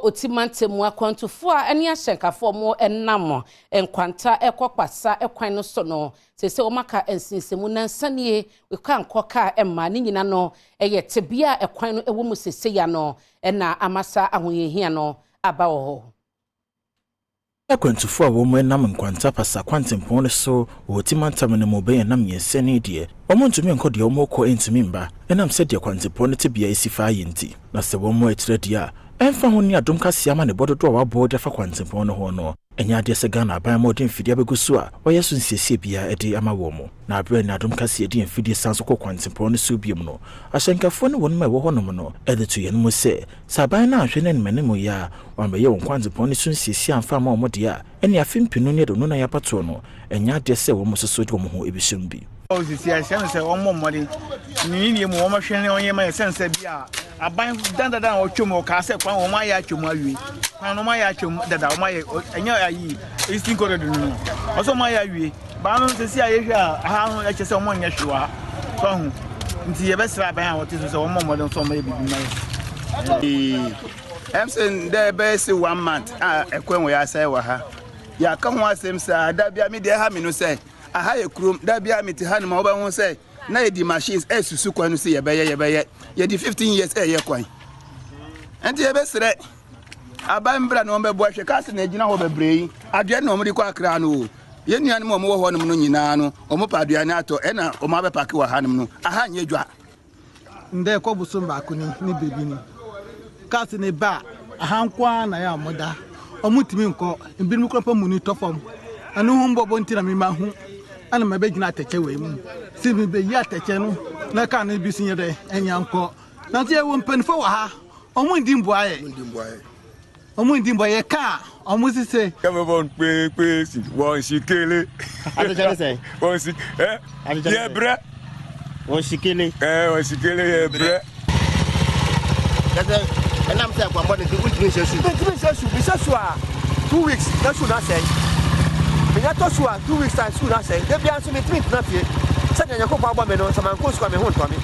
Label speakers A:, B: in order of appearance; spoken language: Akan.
A: Otimantemu akwantufoɔ a ɛne ahyɛnkafoɔ mo ɛnam NKWANTA KPASSA ɛkwan no so no sese o maka ensinsemu nansanie wekwa nkɔka ɛma ne nyina no ɛyɛ tebea ɛkwan no ɛwɔ mu sese ya no ɛna amasa ahoyehia no aba wɔ hɔ.
B: Akwantufoɔ a wɔn nam NKWANTA-KPASSA kwantempɔn no so Otimantam ne mo bɛyɛ nam yɛsɛ ne deɛ wɔn ntumi nkɔ deɛ wɔn kɔ ntumi mba ɛnam sɛ deɛ kwantempɔn no tebea esifa yɛnti na sɛ wɔn mo ɛkyerɛ deɛ Enfa ho ni Adom Kasee ama ne bododo a wabɔ de fa kwantempɔn no ho no enya de se Ghana aban ma odin fidie begu so a wɔyɛ so nsiesie bia ede ama wɔ mo na abrɛ ni Adom Kasee de fidie sanso kɔ kwantempɔn no so biem no ahyɛnkafo ne wɔn ma ɛwɔ hɔ no no ɛde to yɛn mu sɛ saban na ahwɛ ne nmene mu ya wɔn bɛyɛ wɔn kwantempɔn no so nsiesie amfa ma wɔn de a ɛne afimpinu ne do no na yapato no enya de se wɔn soso de wɔn ho ebihyem bi.
C: Osisi a sense wɔn mmɔmɔde ni mu wɔn hwɛ ne wɔn yɛ sense bia aban dandada na ɔtwom ɔka sɛ kwan wɔn ayɛ atwom awie kwan wɔn ayɛ atwom dada wɔn ayɛ ɛnya ayi easting corridor no ɔsɔ wɔn ayɛ awie baa no sisi a yɛhwɛ a ha ho ɛkyɛ sɛ wɔn nyɛ hwewa so ho nti yɛbɛsra aban a wɔte so sɛ wɔn mmɔmɔde nso wɔn yɛ bibi mai
D: emsen there be say 1 month ekwen we asai wa ha ya ka ho asem sɛ da bia me de ha me no sɛ aha ye krom da bia me te ha no ma wo ba ho sɛ na ye di machines esusu kwan no sɛ ye di 15 years ye kwan enti ye be sere aban bra no be bo hwe ka se na gina ho bebrei adua na omri kwa akra no ye nua no mo wo ho no no nyina no omo pa adua na ato e na omo be pake wa ha no no aha nye dwa
E: nde ko busum ba ko ni bebi ni ka se ne ba aha nkwa na ya moda omutimi nko mbinu kropa mu ni tofom anu hu mbobo ntina me ma hu ana ma be gina ateke we mu si me be ya ateke no na ka na bi sinye de enya nko na se wo mpanfo wa ha omu ndi mboaye ka omu sise
F: come on pe si won sikele
G: adeje say
F: won si ye bre
G: won sikele
F: won sikele ye bre
G: kaza enam say kwa mbode ultimate sesu bi sesu a 2 weeks na su na say enya to su a 2 weeks time su na say de bia so me treat na fie se nya ko pa gba me no so man ko su kwa me ho to me